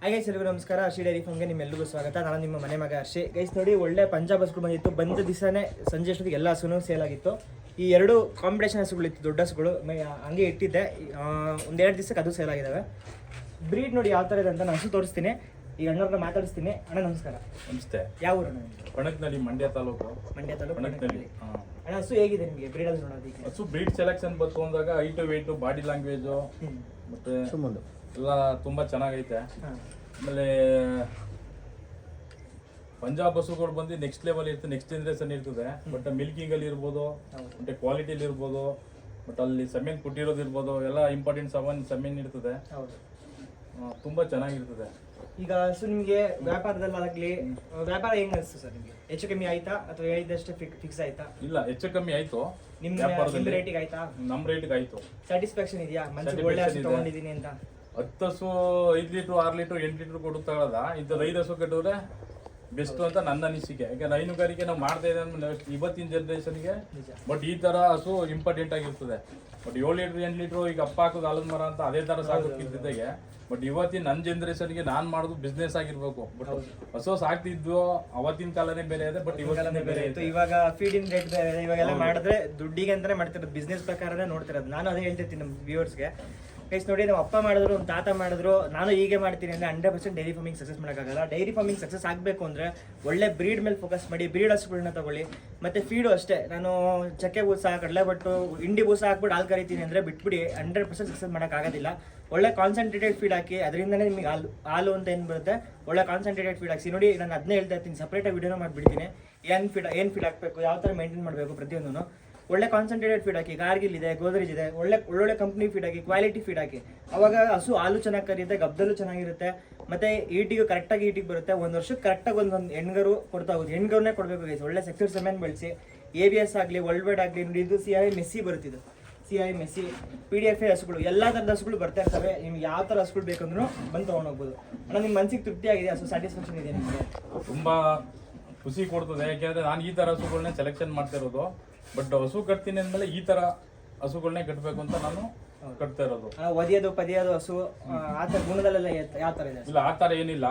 ಹಾಗೆ ಎಲ್ಲರಿಗೂ ನಮಸ್ಕಾರ. ಹರ್ಷಿ ಡೈರಿ ಫಾರ್ಮ್ಗೆ ನಿಮ್ಮೆಲ್ಲರಿಗೂ ಸ್ವಾಗತ. ನಾನು ನಿಮ್ಮ ಮನೆ ಮಗ ಹರ್ಷಿ. ಗೈಸ್ ನೋಡಿ, ಒಳ್ಳೆ ಪಂಜಾಬ್ ಹಸುಗಳು ಬಂದಿತ್ತು. ಬಂದ ದಿವಸನೇ ಸಂಜೆ ಅಷ್ಟೊತ್ತಿಗೆ ಎಲ್ಲ ಹಸುನು ಸೇಲ್ ಆಗಿತ್ತು. ಈ ಎರಡು ಕಾಂಪಿಟೇಷನ್ ಹಸುಗಳಿತ್ತು, ದೊಡ್ಡ ಹಸುಗಳು. ಹಂಗೆ ಇಟ್ಟಿದ್ದೆ, ಒಂದೆರಡು ದಿವಸಕ್ಕೆ ಅದು ಸೇಲ್ ಆಗಿದ್ದಾವೆ. ಬ್ರೀಡ್ ನೋಡಿ ಯಾವ ಥರ ಇದೆ ಅಂತ ನಾನು ಹಸು ತೋರಿಸ್ತೀನಿ. ಈ ಅಣ್ಣವ್ರನ್ನ ಮಾತಾಡಿಸ್ತೀನಿ. ಅಣ್ಣ ನಮಸ್ಕಾರ. ನಮಸ್ತೆ. ಯಾವ ಊರು ಅಣ್ಣ? ಪಣಕ್ನಳ್ಳಿ, ಮಂಡ್ಯ ತಾಲೂಕು. ಪಣಕ್ನಳ್ಳಿ. ಅಣ್ಣ, ಹಸು ಹೇಗಿದೆ ನಿಮಗೆ ಬ್ರೀಡಲ್ಲಿ ನೋಡೋದಕ್ಕೆ? ಹಸು ಬ್ರೀಡ್ ಸೆಲೆಕ್ಷನ್ ಬಂತು ಅಂದಾಗ ಹೈಟು ವೆಯ್ಟು ಬಾಡಿ ಲ್ಯಾಂಗ್ವೇಜು ಮತ್ತೆ ಎಲ್ಲ ತುಂಬಾ ಚೆನ್ನಾಗೈತೆ. ಆಮೇಲೆ ಪಂಜಾಬ್ ಹಸುಗಳು ಬಂದು ನೆಕ್ಸ್ಟ್ ಲೆವೆಲ್ ಇರ್ತದೆ, ನೆಕ್ಸ್ಟ್ ಜನರೇಷನ್ ಇರ್ತದೆ. ಬಟ್ ಮಿಲ್ಕಿಂಗ್ ಅಲ್ಲಿ ಇರ್ಬೋದು, ಮತ್ತೆ ಕ್ವಾಲಿಟಿಲಿ ಇರ್ಬೋದು, ಬಟ್ ಅಲ್ಲಿ ಸೆಮೆನ್ ಕೊಟ್ಟಿರೋದು ಇರ್ಬೋದು, ಎಲ್ಲ ಇಂಪಾರ್ಟೆಂಟ್ ಸೆಮೆನ್ ಇರ್ತದೆ. ತುಂಬಾ ಚೆನ್ನಾಗಿರ್ತದೆ. ಈಗ ಹಸು ನಿಮಗೆ ವ್ಯಾಪಾರದಲ್ಲಾಗಲಿ ವ್ಯಾಪಾರ ಹೆಂಗ್ ಅನಿಸ್ತು ಸರ್ ನಿಮಗೆ? ಹೆಚ್ಚು ಕಮ್ಮಿ ಆಯ್ತಾ ಅಥವಾ ಹೇಳಿದಷ್ಟೇ ಫಿಕ್ಸ್ ಆಯ್ತಾ? ಇಲ್ಲ, ಹೆಚ್ಚು ಕಮ್ಮಿ ಆಯ್ತು. ನಿಮ್ಮ ರೇಟಿಗೆ ಆಯ್ತಾ? ನಮ್ಮ ರೇಟಿಗೆ ಆಯ್ತು. ಸ್ಯಾಟಿಸ್ಫ್ಯಾಕ್ಷನ್ ಇದೆಯಾ? ಮಂచి ಒಳ್ಳೆ ಹಸು ತಗೊಂಡಿದ್ದೀನಿ ಅಂತ? 10 ಹಸು 5 ಲೀಟ್ರು 6 ಲೀಟ್ರು 8 ಲೀಟ್ರು ಕೊಡು ತಗೊಳ್ಳೋದ, ಇಂಥದ್ದು 5 ಹಸು ಕಟ್ಟಿದ್ರೆ ಬೆಸ್ಟ್ ಅಂತ ನನ್ನ ಅನಿಸಿಕೆ. ಯಾಕಂದ್ರೆ ಹೈನುಗಾರಿಕೆ ನಾವು ಮಾಡ್ತಾ ಇದ್ದೇವೆ ಇವತ್ತಿನ ಜನರೇಷನ್ಗೆ. ಬಟ್ ಈ ತರ ಹಸು ಇಂಪಾರ್ಟೆಂಟ್ ಆಗಿರ್ತದೆ. ಬಟ್ 7 ಲೀಟ್ರ್ 8 ಲೀಟ್ರು ಈಗ ಅಪ್ಪ ಹಾಕೋದು ಆಲದ ಮರ ಅಂತ ಅದೇ ತರ ಸಾಕಿದ್ದಾಗ, ಬಟ್ ಇವತ್ತಿನ ನನ್ನ ಜನರೇಷನ್ಗೆ ನಾನ್ ಮಾಡೋದು ಬಿಸ್ನೆಸ್ ಆಗಿರ್ಬೇಕು. ಬಟ್ ಹಸು ಸಾಕ್ತಿದ್ವು ಅವತ್ತಿನ ಕಾಲನೇ ಬೇರೆ ಇದೆ, ಬಟ್ ಇವತ್ತಿನ ಬೇರೆ ಇತ್ತು. ಇವಾಗ ಫೀಡಿಂಗ್ ರೇಟ್ ಬೇರೆ ಇದೆ. ಇವಾಗೆಲ್ಲ ಮಾಡಿದ್ರೆ ದುಡ್ಡಿಗೆ ಅಂತಾನೆ ಮಾಡ್ತಿರೋದು, ಬಿಸ್ನೆಸ್ ಪ್ರಕಾರನೇ ನೋಡ್ತಿರೋದು. ನಾನು ಅದೇ ಹೇಳ್ತಿರ್ತೀನಿ ನಮ್ಮ ವ್ಯೂವರ್ಸ್ಗೆ. ಗೈಸ್ ನೋಡಿ, ನಮ್ಮ ಅಪ್ಪ ಮಾಡಿದ್ರು, ನಮ್ಮ ತಾತ ಮಾಡಿದ್ರು, ನಾನು ಹೀಗೆ ಮಾಡ್ತೀನಿ ಅಂದರೆ 100% ಡೈರಿ ಫಾರ್ಮಿಂಗ್ ಸಕ್ಸಸ್ ಮಾಡೋಕ್ಕಾಗಲ್ಲ. ಡೈರಿ ಫಾರ್ಮಿಂಗ್ ಸಕ್ಸಸ್ ಆಗಬೇಕು ಅಂದರೆ ಒಳ್ಳೆ ಬ್ರೀಡ್ ಮೇಲೆ ಫೋಕಸ್ ಮಾಡಿ, ಬ್ರೀಡ್ ಹಸುಗಳನ್ನ ತಗೊಳ್ಳಿ. ಮತ್ತು ಫೀಡು ಅಷ್ಟೇ. ನಾನು ಚಕ್ಕೆ ಬೂಸ, ಕಡಲೆ ಬಟ್ಟು, ಇಂಡಿ ಬೂಸ ಹಾಕ್ಬಿಟ್ಟು ಹಾಲು ಕರಿತೀನಿ ಅಂದರೆ ಬಿಟ್ಬಿಡಿ, 100% ಸಕ್ಸಸ್ ಮಾಡೋಕ್ಕಾಗೋದಿಲ್ಲ. ಒಳ್ಳೆ ಕಾನ್ಸಂಟ್ರೇಟೆಡ್ ಫೀಡ್ ಹಾಕಿ, ಅದರಿಂದನೇ ನಿಮಗೆ ಹಾಲು ಅಂತ ಏನು ಬರುತ್ತೆ, ಒಳ್ಳೆ ಕಾನ್ಸಂಟ್ರೇಟೆಡ್ ಫೀಡ್ ಹಾಕಿ. ನೋಡಿ, ನಾನು ಅದನ್ನೇ ಹೇಳ್ತಾ ಇರ್ತೀನಿ, ಸಪ್ರೇಟಾಗಿ ವಿಡಿಯೋನ ಮಾಡಿಬಿಡ್ತೀನಿ. ಏನು ಫೀಡ್ ಹಾಕಬೇಕು, ಯಾವ ಥರ ಮೇಂಟೈನ್ ಮಾಡಬೇಕು ಪ್ರತಿಯೊಂದೂ. ಒಳ್ಳೆ ಕಾನ್ಸಂಟ್ರೇಟೆಡ್ ಫೀಡ್ ಹಾಕಿ. ಕಾರ್ಗಿಲ್ ಇದೆ, ಗೋದ್ರೇಜ್ ಇದೆ, ಒಳ್ಳೊಳ್ಳೆ ಕಂಪ್ನಿ ಫೀಡ್ ಹಾಕಿ, ಕ್ವಾಲಿಟಿ ಫೀಡ್ ಹಾಕಿ. ಅವಾಗ ಹಸು ಹಾಲು ಚೆನ್ನಾಗಿ ಕರಿಯುತ್ತೆ, ಗಬ್ದಲ್ಲೂ ಚೆನ್ನಾಗಿರುತ್ತೆ, ಮತ್ತೆ ಈಟಿಗೂ ಕರೆಕ್ಟಾಗಿ ಈಟಿಗೆ ಬರುತ್ತೆ. ಒಂದು ವರ್ಷಕ್ಕೆ ಕರೆಕ್ಟಾಗಿ ಒಂದು ಹೆಣ್ಗರು ಕೊಡ್ತಾ ಹೋಗುತ್ತೆ. ಹೆಣ್ಗರನ್ನೇ ಕೊಡಬೇಕು ಗೈಸ್. ಒಳ್ಳೆ ಸೆಕ್ಯೂರ್ ಸೆಮೆನ್ ಬೆಳೆಸಿ, ABS ಆಗಲಿ, ವರ್ಲ್ಡ್ ವೈಡ್ ಆಗಲಿ. ನೋಡಿ, ಇದು CI ಮೆಸ್ಸಿ ಬರುತ್ತಿದ್ದು, CI ಮೆಸ್ಸಿ, PDFA ಹಸುಗಳು, ಎಲ್ಲ ಥರದ ಹಸುಗಳು ಬರ್ತಾ ಇರ್ತವೆ. ನಿಮ್ಗೆ ಯಾವ ಥರ ಹಸುಗಳು ಬೇಕಂದ್ರೂ ಬಂದು ತೊಗೊಂಡೋಗ್ಬೋದು. ಅಣ್ಣ, ನಿಮ್ಮ ಮನಸ್ಸಿಗೆ ತೃಪ್ತಿ ಆಗಿದೆ? ಹಸು ಸ್ಯಾಟಿಸ್ಫ್ಯಾಕ್ಷನ್ ಇದೆ ನಿಮಗೆ? ತುಂಬಾ ಖುಷಿ ಕೊಡ್ತದೆ. ಯಾಕೆಂದ್ರೆ ನಾನು ಈ ತರ ಹಸುಗಳನ್ನೇ ಸೆಲೆಕ್ಷನ್ ಮಾಡ್ತಾ ಇರೋದು. ಬಟ್ ಹಸು ಕಟ್ತೀನಿ ಅಂದ್ಮೇಲೆ ಈ ತರ ಹಸುಗಳನ್ನೇ ಕಟ್ಟಬೇಕು ಅಂತ ನಾನು ಕಟ್ತಾ ಇರೋದು. ಒದಿಯೋದು ಪದಿಯೋದು ಹಸು ಆ ಥರ ಗುಣದಲ್ಲೆಲ್ಲ ಯಾವ ಥರ ಇದೆ? ಇಲ್ಲ, ಆ ತರ ಏನಿಲ್ಲ.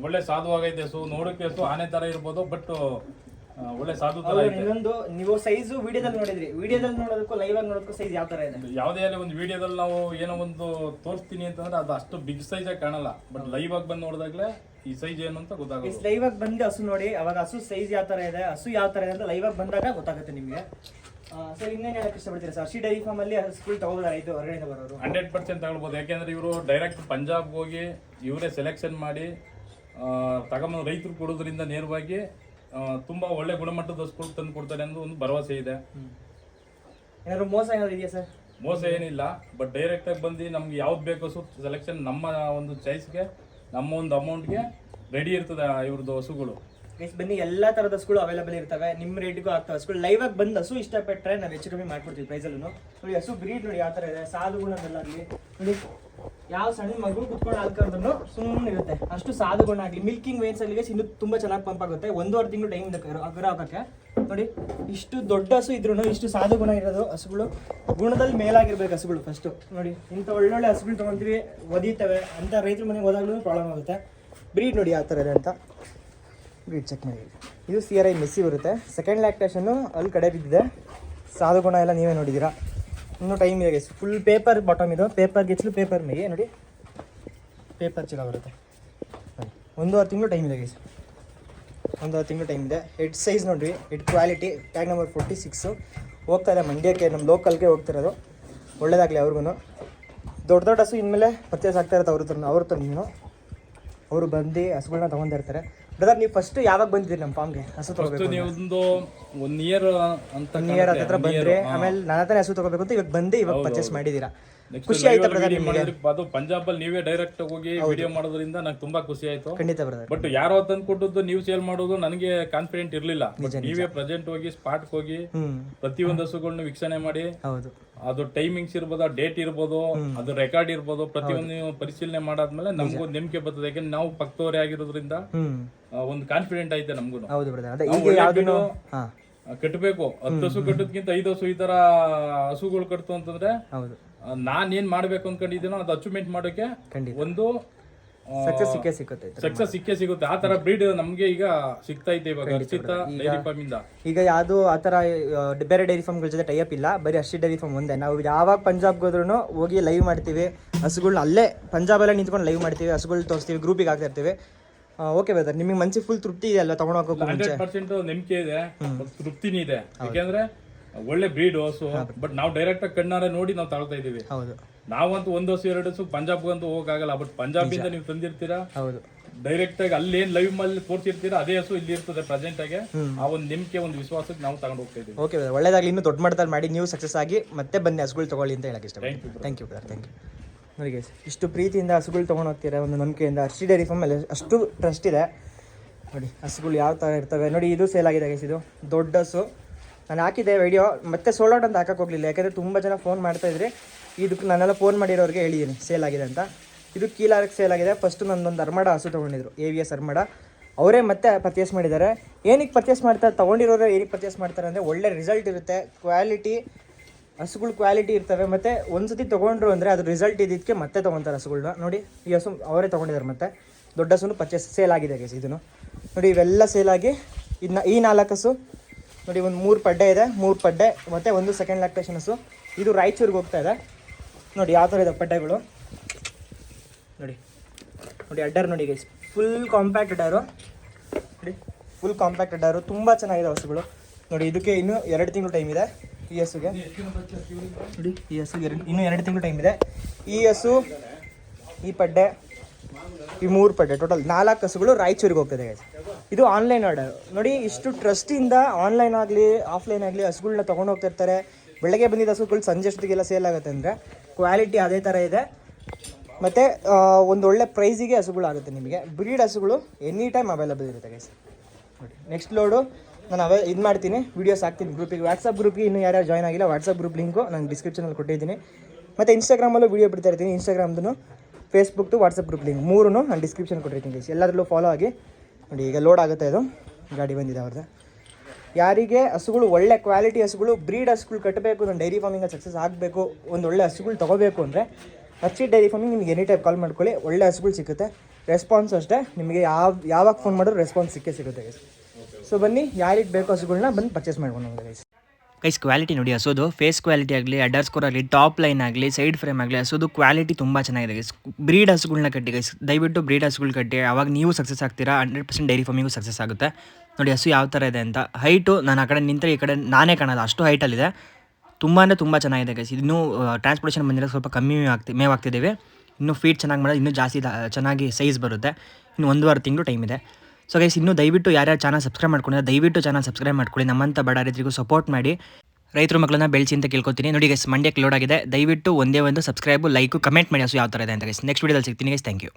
ಒಳ್ಳೆ ಸಾಧುವಾಗೈತೆ ಹಸು. ನೋಡೋಕೆ ಹಸು ಆನೆ ತರ ಇರ್ಬೋದು, ಬಟ್ ಒಳ್ಳೆ ಸಾಧು ತರ ಇದೆ. ಇನ್ನೊಂದು, ನೀವು ಸೈಜು ವಿಡಿಯೋದಲ್ಲಿ ನೋಡಿದ್ರಿ, ವಿಡಿಯೋದಲ್ಲಿ ನೋಡೋದಕ್ಕೂ ಲೈವ್ ಆಗಿ ನೋಡೋದಕ್ಕೂ ಸೈಜ್ ಯಾವ ತರ ಇದೆ? ಯಾವುದೇ ಒಂದು ವಿಡಿಯೋದಲ್ಲಿ ನಾವು ಏನೋ ಒಂದು ತೋರಿಸ್ತೀನಿ ಅಂತಂದ್ರೆ ಅದು ಅಷ್ಟು ಬಿಗ್ ಸೈಜ್ ಆಗಿ ಕಾಣಲ್ಲ. ಬಟ್ ಲೈವ್ ಆಗಿ ಬಂದು ನೋಡಿದಾಗಲೇ ಈ ಸೈಜ್ ಏನು ಅಂತ ಗೊತ್ತಾಗುತ್ತೆ. ಲೈವ್ ಆಗಿ ಬಂದು ಹಸು ನೋಡಿ, ಅವಾಗ ಹಸು ಸೈಜ್ ಯಾವ ತರ ಇದೆ, ಹಸು ಯಾವ ತರ ಇದೆ ಅಂತ ಲೈವ್ ಆಗಿ ಬಂದಾಗ ಗೊತ್ತಾಗುತ್ತೆ ನಿಮಗೆ. ಸರ್, ಇನ್ನೇನು ಹೇಳಕ್ ಇಷ್ಟಪಡ್ತೀರಾ ಸರ್? ಹರ್ಷಿ ಡೈರಿ ಫಾರ್ಮ್ ಅಲ್ಲಿ ಹಸುಗಳು ತಗೊಳ್ತಾರೆ, ಇದು ಹೊರಗಡೆ ಬರೋರು 100% ತಗೊಳ್ಬೋದು. ಯಾಕೆಂದ್ರೆ ಇವರು ಡೈರೆಕ್ಟ್ ಪಂಜಾಬ್ ಹೋಗಿ ಇವರೇ ಸೆಲೆಕ್ಷನ್ ಮಾಡಿ ತಗೊಂಬಂದು ರೈತರು ಕೊಡೋದ್ರಿಂದ ನೇರವಾಗಿ ತುಂಬಾ ಒಳ್ಳೆ ಗುಣಮಟ್ಟದ ಹಸುಗಳು ತಂದು ಕೊಡ್ತಾರೆ ಅನ್ನೋ ಒಂದು ಭರವಸೆ ಇದೆ. ಏನಾದ್ರು ಮೋಸ ಏನಾದ್ರು ಇದೆಯಾ ಸರ್? ಮೋಸ ಏನಿಲ್ಲ. ಬಟ್ ಡೈರೆಕ್ಟ್ ಆಗಿ ಬಂದು ನಮ್ಗೆ ಯಾವ್ದು ಬೇಕು ಹಸು ಸೆಲೆಕ್ಷನ್ ನಮ್ಮ ಒಂದು ಚಾಯ್ಸ್ಗೆ, ನಮ್ಮ ಒಂದು ಅಮೌಂಟ್ಗೆ ರೆಡಿ ಇರ್ತದೆ ಇವ್ರದ್ದು ಹಸುಗಳು. ಬನ್ನಿ, ಎಲ್ಲಾ ತರದ ಹಸುಗಳು ಅವೈಲೇಬಲ್ ಇರ್ತವೆ, ನಿಮ್ಮ ರೇಟಿಗೂ ಆಗ್ತವೆ ಹಸುಗಳು. ಲೈವ್ ಆಗಿ ಬಂದು ಹಸು ಇಷ್ಟಪಟ್ಟರೆ ನಾವು ಹೆಚ್ಚು ಕಮ್ಮಿ ಮಾಡ್ಕೊಡ್ತೀವಿ ಪ್ರೈಸಲ್ಲೂ. ನೋಡಿ, ಹಸು ಬ್ರೀಡ್ ನೋಡಿ ಯಾವ ತರ ಇದೆ, ಸಾಧು ಗುಣದಲ್ಲ ಆಗಲಿ. ನೋಡಿ, ಯಾವ ಸಣ್ಣ ಮಗು ಕುತ್ಕೊಂಡು ಹಾಲು ಕರೆದ್ರು ಸುಮ್ಮನೆ ಇರುತ್ತೆ, ಅಷ್ಟು ಸಾಧು ಗುಣ ಆಗಲಿ. ಮಿಲ್ಕಿಂಗ್ ವೇನ್ಸ್ ಅಲ್ಲಿಗೆ ಇನ್ನೂ ತುಂಬಾ ಚೆನ್ನಾಗಿ ಪಂಪ್ ಆಗುತ್ತೆ. 1.5 ತಿಂಗಳು ಟೈಮ್ ಅಗರ ಹಾಕಕ್ಕೆ. ನೋಡಿ, ಇಷ್ಟು ದೊಡ್ಡ ಹಸು ಇದ್ರು ಇಷ್ಟು ಸಾಧು ಗುಣ ಇರೋದು ಹಸುಗಳು. ಗುಣದಲ್ಲಿ ಮೇಲಾಗಿರ್ಬೇಕು ಹಸುಗಳು ಫಸ್ಟ್. ನೋಡಿ, ಇಂಥ ಒಳ್ಳೊಳ್ಳೆ ಹಸುಗಳು ತೊಗೊಳ್ತೀವಿ, ಒದೀತವೆ ಅಂತ ರೈತರ ಮನೆಗೆ ಹೋದಾಗ್ಲೂ ಪ್ರಾಬ್ಲಮ್ ಆಗುತ್ತೆ. ಬ್ರೀಡ್ ನೋಡಿ ಯಾವ ಥರ ಇದೆ ಅಂತ. ಬ್ರೀಡ್ ಚೆಕ್ ಮಾಡಿ. ಇದು CRI ಮೆಸ್ಸಿ ಬರುತ್ತೆ. ಸೆಕೆಂಡ್ ಲ್ಯಾಕ್ಟೇಷನ್ನು ಅಲ್ಲಿ ಕಡೆ ಬಿದ್ದಿದೆ. ಸಾಧು ಗುಣ ಎಲ್ಲ ನೀವೇ ನೋಡಿದ್ದೀರಾ. ಇನ್ನೂ ಟೈಮ್ ಇದೆ. ಫುಲ್ ಪೇಪರ್ ಬಾಟಮ್ ಇದು, ಪೇಪರ್ ಗೆಚ್ಚಲು ಪೇಪರ್ ಮೇಗೆ ನೋಡಿ, ಪೇಪರ್ ಚೀಲ ಬರುತ್ತೆ. ನೋಡಿ, 1.5 ತಿಂಗಳು ಟೈಮ್ ಇದೆ ಗೈಸ್, 1.5 ತಿಂಗಳು ಟೈಮ್ ಇದೆ. ಹೆಡ್ ಸೈಜ್ ನೋಡಿರಿ, ಹೆಡ್ ಕ್ವಾಲಿಟಿ, ಟ್ಯಾಗ್ ನಂಬರ್ 46 ಹೋಗ್ತಾ ಇದೆ ಮಂಡ್ಯಕ್ಕೆ, ನಮ್ಮ ಲೋಕಲ್ಗೆ ಹೋಗ್ತಿರೋದು. ಒಳ್ಳೇದಾಗಲಿ ಅವ್ರಿಗೂ. ದೊಡ್ಡ ದೊಡ್ಡ ಹಸು ಇನ್ಮೇಲೆ ಪರ್ಚೇಸ್ ಆಗ್ತಾ ಇರುತ್ತೆ ಅವ್ರ ತಂದು ಅವರು ಬಂದು ಹಸುಗಳನ್ನ ತೊಗೊಂತಾ ಇರ್ತಾರೆ. ಬ್ರದರ್, ನೀವು ಫಸ್ಟ್ ಯಾವಾಗ ಬಂದಿದ್ದೀರಿ ನಮ್ಮ ಫಾರ್ಮ್ಗೆ ಹಸು ತಗೋಬೇಕು? ನೀವು ಒಂದು 1 ಇಯರ್ ಅಂತ 1 ಇಯರ್ ಹತ್ರ ಬಂದ್ರೆ, ಆಮೇಲೆ ನನ್ನ ಹತ್ರ ಹಸು ತಗೋಬೇಕು ಅಂತ ಇವಾಗ ಪರ್ಚೇಸ್ ಮಾಡಿದ್ದೀರಾ? ಖುಷಿ ಆಯ್ತಾ ಬ್ರದರ್ ನಿಮಗೆ? ಅದು ಪಂಜಾಬ್ ಅಲ್ಲಿ ನೀವೇ ಡೈರೆಕ್ಟ್ ಹೋಗಿ ವಿಡಿಯೋ ಮಾಡೋದ್ರಿಂದ ನಂಗೆ ತುಂಬಾ ಖುಷಿ ಆಯ್ತು. ಖಂಡಿತ ಬ್ರದರ್. ಬಟ್ ಯಾರೋ ತಂದು ಕೊಟ್ಟದ್ದು ನೀವು ಸೇಲ್ ಮಾಡೋದು ನನಗೆ ಕಾನ್ಫಿಡೆಂಟ್ ಇರ್ಲಿಲ್ಲ. ನೀವೇ ಪ್ರೆಸೆಂಟ್ ಹೋಗಿ ಸ್ಪಾಟ್ ಹೋಗಿ ಪ್ರತಿಯೊಂದು ಹಸುಗಳನ್ನ ವೀಕ್ಷಣೆ ಮಾಡಿ, ಹೌದು, ಅದು ಟೈಮಿಂಗ್ಸ್ ಇರ್ಬೋದು, ಡೇಟ್ ಇರ್ಬೋದು, ಅದು ರೆಕಾರ್ಡ್ ಇರ್ಬೋದು, ಪ್ರತಿಯೊಂದು ಪರಿಶೀಲನೆ ಮಾಡಾದ್ಮೇಲೆ ನಮಗೂ ನಂಬಿಕೆ ಬರ್ತದೆ. ಯಾಕಂದ್ರೆ ನಾವು ಪಕ್ತವರೇ ಆಗಿರೋದ್ರಿಂದ ಒಂದು ಕಾನ್ಫಿಡೆಂಟ್ ಐತೆ ನಮಗೂ. ಹೌದು ಬ್ರದರ್. ಕಟ್ಟಬೇಕು 10 ಹಸು ಕಟ್ಟೋದ್ಕಿಂತ 5 ಹಸು ಈ ತರ ಹಸುಗಳು ಕಟ್ತು ಅಂತಂದ್ರೆ, ನಾನ್ ಏನ್ ಮಾಡ್ಬೇಕು ಅನ್ಕೊಂಡಿದ್ದೀನೋ ಅದು ಅಚೀವ್ಮೆಂಟ್ ಮಾಡೋಕೆ ಒಂದು ಸಕ್ಸಸ್ ಸಿಕ್ಕೇ ಸಿಗುತ್ತೆ ಈ ಥರ. ಸಕ್ಸಸ್ ಸಿಗುತ್ತೆ. ಆ ತರ ಬ್ರೀಡ್ ನಮ್ಗೆ ಈಗ ಸಿಗ್ತಾ ಇದೆ ಇವಾಗ ಹರ್ಷಿತ ಡೈರಿ ಫಾರ್ಮ್ ಇಂದ. ಈಗ ಯಾವುದು ಆ ಥರ ಬೇರೆ ಡೈರಿ ಫಾರ್ಮ್ಗಳ ಜೊತೆ ಟೈಅಪ್ ಇಲ್ಲ, ಬರೀ ಹರ್ಷಿತ್ ಡೈರಿ ಫಾರ್ಮ್ ಒಂದೇ. ನಾವು ಯಾವಾಗ ಪಂಜಾಬ್ಗೆ ಹೋದ್ರೂ ಹೋಗಿ ಲೈವ್ ಮಾಡ್ತೀವಿ ಹಸುಗಳ್ನ, ಅಲ್ಲೇ ಪಂಜಾಬಲ್ಲೇ ನಿಂತ್ಕೊಂಡು ಲೈವ್ ಮಾಡ್ತೀವಿ, ಹಸುಗಳು ತೋರಿಸ್ತೀವಿ, ಗ್ರೂಪಿಗೆ ಹಾಕ್ತಾ ಇರ್ತೀವಿ. ಓಕೆ ಬ್ರದರ್, ನಿಮಗೆ ಮನ್ಸಿಗೆ ಫುಲ್ ತೃಪ್ತಿ ಇದೆ ಅಲ್ವಾ ತಗೊಂಡು ಹೋಗೋಕೆ? 100% ನಂಬಿಕೆ ಇದೆ, ತೃಪ್ತಿನೂ ಇದೆ. ಯಾಕೆಂದ್ರೆ ಒಳ್ಳೆ ಬ್ರೀಡ್ ಹಸು, ಬಟ್ ನಾವು ಡೈರೆಕ್ಟ್ ಆಗಿ ಕಣ್ಣಾರೆ ನೋಡಿ ನಾವು ತಗೊಳ್ತಾ ಇದೀವಿ. ಹೌದು, ನಾವಂತೂ ಒಂದು ಹಸು ಎರಡು ಹಸು ಪಂಜಾಬ್ಗಂತೂ ಹೋಗಕ್ಕಾಗಲ್ಲ. ಬಟ್ ಪಂಜಾಬಿಂದ ನೀವು ತಂದಿರ್ತೀರಾ, ಹೌದು, ಡೈರೆಕ್ಟ್ ಆಗಿ ಅಲ್ಲಿ ಏನ್ ಲೈವ್ ಅಲ್ಲಿ ತೋರಿಸಿರ್ತೀರಾ ಅದೇ ಹಸು ಇಲ್ಲಿ ಇರ್ತದೆ ಪ್ರೆಸೆಂಟ್ ಆಗಿ. ಆ ಒಂದು ನಂಬಿಕೆ, ಒಂದು ವಿಶ್ವಾಸಕ್ಕೆ ನಾವು ತಗೊಂಡು ಹೋಗ್ತಾ ಇದೀವಿ. ಓಕೆ ಬ್ರದರ್, ಒಳ್ಳೇದಾಗಲಿ. ಇನ್ನೂ ದೊಡ್ಡ ಮಟ್ಟದಲ್ಲಿ ಮಾಡಿ ನೀವು ಸಕ್ಸಸ್ ಆಗಿ ಮತ್ತೆ ಬನ್ನಿ ಹಸುಗಳು ತಗೊಳ್ಳಿ ಅಂತ ಹೇಳಕ್ಕೆ ಇಷ್ಟಪಡ್ತೀನಿ. Thank you brother, thank you. ನೋಡಿ ಗೈಸ್, ಇಷ್ಟು ಪ್ರೀತಿಯಿಂದ ಹಸುಗಳು ತೊಗೊಂಡು ಹೋಗ್ತೀರಾ, ಒಂದು ನಂಬಿಕೆಯಿಂದ. ಹರ್ಷಿ ಡೈರಿ ಫಾರ್ಮ್ ಮೇಲೆ ಅಷ್ಟು ಟ್ರಸ್ಟ್ ಇದೆ. ನೋಡಿ ಹಸುಗಳು ಯಾವ ಥರ ಇರ್ತವೆ ನೋಡಿ. ಇದು ಸೇಲ್ ಆಗಿದೆ ಗೈಸ್, ಇದು ದೊಡ್ಡ ಹಸು. ನಾನು ಹಾಕಿದ್ದೆ ವಿಡಿಯೋ, ಮತ್ತೆ ಸೋಲ್ಡ್ ಔಟ್ ಅಂತ ಹಾಕಕ್ಕೆ ಹೋಗಲಿಲ್ಲ, ಯಾಕಂದರೆ ತುಂಬ ಜನ ಫೋನ್ ಮಾಡ್ತಾಯಿದ್ರಿ. ಇದಕ್ಕೆ ನಾನೆಲ್ಲ ಫೋನ್ ಮಾಡಿರೋರಿಗೆ ಹೇಳಿದ್ದೀನಿ ಸೇಲ್ ಆಗಿದೆ ಅಂತ. ಇದು ಕೀಲಾರಕ್ಕೆ ಸೇಲ್ ಆಗಿದೆ. ಫಸ್ಟು ನನ್ನೊಂದು ಅರ್ಮಡ ಹಸು ತೊಗೊಂಡಿದ್ರು, AVS ಅರ್ಮಡ. ಅವರೇ ಮತ್ತೆ ಪರ್ಚೇಸ್ ಮಾಡಿದ್ದಾರೆ. ಏನಕ್ಕೆ ಪರ್ಚೇಸ್ ಮಾಡ್ತಾರೆ, ತೊಗೊಂಡಿರೋರು ಏನಕ್ಕೆ ಪರ್ಚೇಸ್ ಮಾಡ್ತಾರೆ ಅಂದರೆ ಒಳ್ಳೆ ರಿಸಲ್ಟ್ ಇರುತ್ತೆ, ಕ್ವಾಲಿಟಿ ಹಸುಗಳು ಕ್ವಾಲಿಟಿ ಇರ್ತವೆ. ಮತ್ತು ಒಂದು ಸತಿ ತೊಗೊಂಡ್ರು ಅಂದರೆ ಅದು ರಿಸಲ್ಟ್ ಇದ್ದಿದ್ದಕ್ಕೆ ಮತ್ತೆ ತೊಗೊತಾರೆ ಹಸುಗಳನ್ನ. ನೋಡಿ ಈ ಹಸು ಅವರೇ ತೊಗೊಂಡಿದ್ದಾರೆ, ಮತ್ತೆ ದೊಡ್ಡ ಹಸುನು ಪರ್ಚೇಸ್ ಸೇಲ್ ಆಗಿದೆ ಗೈಸ್. ಇದನ್ನು ನೋಡಿ, ಇವೆಲ್ಲ ಸೇಲಾಗಿ ಇದನ್ನ ಈ 4 ಹಸು ನೋಡಿ, ಒಂದು 3 ಪಡ್ಡೆ ಇದೆ, 3 ಪಡ್ಡೆ ಮತ್ತು ಒಂದು ಸೆಕೆಂಡ್ ಲ್ಯಾಕ್ಟೇಷನ್ ಹಸು. ಇದು ರಾಯಚೂರಿಗೆ ಹೋಗ್ತಾ ಇದೆ. ನೋಡಿ ಯಾವ ಥರ ಇದೆ ಪಡ್ಡೆಗಳು. ನೋಡಿ ನೋಡಿ ಅಡ್ಡರ್ ನೋಡಿ ಗೈಸ್, ಫುಲ್ ಕಾಂಪ್ಯಾಕ್ಟ್ ಅಡ್ಡರು. ನೋಡಿ ಫುಲ್ ಕಾಂಪ್ಯಾಕ್ಟ್ ಅಡ್ಡರು, ತುಂಬ ಚೆನ್ನಾಗಿದೆ ಹಸುಗಳು. ನೋಡಿ ಇದಕ್ಕೆ ಇನ್ನೂ 2 ತಿಂಗಳು ಟೈಮ್ ಇದೆ ಈ ಹಸುಗೆ. ನೋಡಿ ಈ ಹಸುಗೆ ಇನ್ನೂ 2 ತಿಂಗಳು ಟೈಮ್ ಇದೆ. ಈ ಹಸು, ಈ ಪಡ್ಡೆ, ಈ 3 ಪಡ್ಡೆ, ಟೋಟಲ್ 4 ಹಸುಗಳು ರಾಯಚೂರಿಗೆ ಹೋಗ್ತದೆ ಗೈಸ್. ಇದು ಆನ್ಲೈನ್ ಆರ್ಡರ್. ನೋಡಿ ಇಷ್ಟು ಟ್ರಸ್ಟಿಂದ ಆನ್ಲೈನ್ ಆಗಲಿ ಆಫ್ಲೈನ್ ಆಗಲಿ ಹಸುಗಳನ್ನ ತೊಗೊಂಡು ಹೋಗ್ತಾ ಇರ್ತಾರೆ. ಬೆಳಗ್ಗೆ ಬಂದಿದ್ದ ಹಸುಗಳು ಸಂಜೆ ಅಷ್ಟೊತ್ತಿಗೆಲ್ಲ ಸೇಲ್ ಆಗುತ್ತೆ. ಅಂದರೆ ಕ್ವಾಲಿಟಿ ಅದೇ ಥರ ಇದೆ, ಮತ್ತು ಒಂದು ಒಳ್ಳೆ ಪ್ರೈಸಿಗೆ ಹಸುಗಳಾಗುತ್ತೆ ನಿಮಗೆ. ಬ್ರೀಡ್ ಹಸುಗಳು ಎನಿ ಟೈಮ್ ಅವೈಲೇಬಲ್ ಇರುತ್ತೆ ಗೈಸ್. ನೋಡಿ ನೆಕ್ಸ್ಟ್ ಲೋಡು ನಾನು ಇದು ಮಾಡ್ತೀನಿ, ವೀಡಿಯೋಸ್ ಹಾಕ್ತೀನಿ ಗ್ರೂಪಿಗೆ. ವಾಟ್ಸಪ್ ಗ್ರೂಪಿಗೆ ಇನ್ನೂ ಯಾರ್ಯಾರು ಜಾಯ್ನ್ ಆಗಿಲ್ಲ, ವಾಟ್ಸಪ್ ಗ್ರೂಪ್ ಲಿಂಕು ನಾನು ಡಿಸ್ಕ್ರಿಪ್ಷನಲ್ಲಿ ಕೊಟ್ಟಿದ್ದೀನಿ. ಮತ್ತು ಇನ್ಸ್ಟಾಗ್ರಾಮಲ್ಲೂ ವೀಡಿಯೋ ಬಿಡ್ತಾ ಇರ್ತೀನಿ. ಇನ್ಸ್ಟಾಗ್ರಾಮ್ದು, ಫೇಸ್ಬುಕ್ದು, ವಾಟ್ಸಪ್ ಗ್ರೂಪ್ ಲಿಂಕ್ 3 ನಾನು ಡಿಸ್ಕ್ರಿಪ್ಷನ್ ಕೊಟ್ಟಿರ್ತೀನಿ ಗೈಸ್. ಎಲ್ಲದರಲ್ಲೂ ಫಾಲೋ ಆಗಿ. ನೋಡಿ ಈಗ ಲೋಡ್ ಆಗುತ್ತೆ, ಇದು ಗಾಡಿ ಬಂದಿದೆ ಅವ್ರದ್ದು. ಯಾರಿಗೆ ಹಸುಗಳು ಒಳ್ಳೆ ಕ್ವಾಲಿಟಿ ಹಸುಗಳು, ಬ್ರೀಡ್ ಹಸುಗಳು ಕಟ್ಟಬೇಕು, ನಾನು ಡೈರಿ ಫಾರ್ಮಿಂಗ್ ಸಕ್ಸಸ್ ಆಗಬೇಕು, ಒಂದು ಒಳ್ಳೆ ಹಸುಗಳು ತೊಗೋಬೇಕು ಅಂದರೆ ಹರ್ಷಿತ್ ಡೈರಿ ಫಾರ್ಮಿಂಗ್ ನಿಮಗೆ ಎನಿ ಟೈಪ್ ಕಾಲ್ ಮಾಡ್ಕೊಳ್ಳಿ, ಒಳ್ಳೆ ಹಸುಗಳು ಸಿಗುತ್ತೆ. ರೆಸ್ಪಾನ್ಸ್ ಅಷ್ಟೇ, ನಿಮಗೆ ಯಾವಾಗ ಫೋನ್ ಮಾಡಿದ್ರು ರೆಸ್ಪಾನ್ಸ್ ಸಿಗುತ್ತೆ ಗೈಸ್. ಸೊ ಬನ್ನಿ, ಯಾರಿಗೆ ಬೇಕು ಹಸುಗಳನ್ನ ಬಂದು ಪರ್ಚೇಸ್ ಮಾಡ್ಕೊಂಡು ಗೈಸ್. ಗೈಸ್ ಕ್ವಾಲಿಟಿ ನೋಡಿ ಹಸುದು, ಫೇಸ್ ಕ್ವಾಲಿಟಿ ಆಗಲಿ, ಅಡ್ಡರ್ ಸ್ಕೋರ್ ಆಗಲಿ, ಟಾಪ್ ಲೈನ್ ಆಗಲಿ, ಸೈಡ್ ಫ್ರೇಮ್ ಆಗಲಿ, ಹಸುದು ಕ್ವಾಲಿಟಿ ತುಂಬ ಚೆನ್ನಾಗಿದೆ ಗೈಸ್. ಬ್ರೀಡ್ ಹಸುಗಳನ್ನ ಕಟ್ಟಿ ಗೈಸ್, ದಯವಿಟ್ಟು ಬ್ರೀಡ್ ಹಸುಗಳು ಕಟ್ಟಿ, ಆವಾಗ ನೀವು ಸಕ್ಸಸ್ ಆಗ್ತೀರಾ. 100% ಡೈರಿ ಫಾರ್ಮಿಂಗು ಸಕ್ಸಸ್ ಆಗುತ್ತೆ. ನೋಡಿ ಹಸು ಯಾವ ಥರ ಇದೆ ಅಂತ. ಹೈಟು ನಾನು ಆ ಕಡೆ ನಿಂತರೆ ಈ ಕಡೆ ನಾನೇ ಕಾಣೋದು, ಅಷ್ಟು ಹೈಟಲ್ಲಿದೆ. ತುಂಬ ಅಂದರೆ ತುಂಬ ಚೆನ್ನಾಗಿದೆ ಗೈಸ್. ಇನ್ನೂ ಟ್ರಾನ್ಸ್ಪೋರ್ಟೇಷನ್ ಬಂದಿರೋ ಸ್ವಲ್ಪ ಕಮ್ಮಿ ಮೇವಾಗ್ತಿದ್ದೇವೆ. ಇನ್ನೂ ಫೀಡ್ ಚೆನ್ನಾಗಿ ಮಾಡೋದು, ಇನ್ನೂ ಜಾಸ್ತಿ ಚೆನ್ನಾಗಿ ಸೈಜ್ ಬರುತ್ತೆ. ಇನ್ನು 1.5 ತಿಂಗಳು ಟೈಮ್ ಇದೆ. ಸೊ ಗೈಸ್ ಇನ್ನೂ ದಯವಿಟ್ಟು ಯಾರ್ಯಾರು ಚಾನಲ್ ಸಬ್ಸ್ಕ್ರೈಬ್ ಮಾಡ್ಕೊಂಡಿದ್ದಾರೆ ದಯವಿಟ್ಟು ಚಾನಲ್ ಸಬ್ಸ್ಕ್ರೈಬ್ ಮಾಡ್ಕೊಳ್ಳಿ. ನಮ್ಮಂಥ ಬಡ ರೈತರಿಗೂ ಸಪೋರ್ಟ್ ಮಾಡಿ, ರೈತರ ಮಕ್ಕಳನ್ನ ಬೆಳೆಸಿ ಅಂತ ಕೇಳ್ಕೊತೀನಿ. ನೋಡಿ ಗೈಸ್ ಮಂಡ್ಯಕ್ಕೆ ಲೋಡ್ ಆಗಿದೆ. ದಯವಿಟ್ಟು ಒಂದೇ ಒಂದು ಸಬ್ಸ್ಕ್ರೈಬು, ಲೈಕು, ಕಮೆಂಟ್ ಮಾಡಿ ಹಸು ಯಾವ ಥರ ಇದೆ ಅಂತ ಗೈಸ್. ನೆಕ್ಸ್ಟ್ ವೀಡಿಯೋದಲ್ಲಿ ಸಿಗ್ತೀನಿ ಗೈಸ್. Thank you.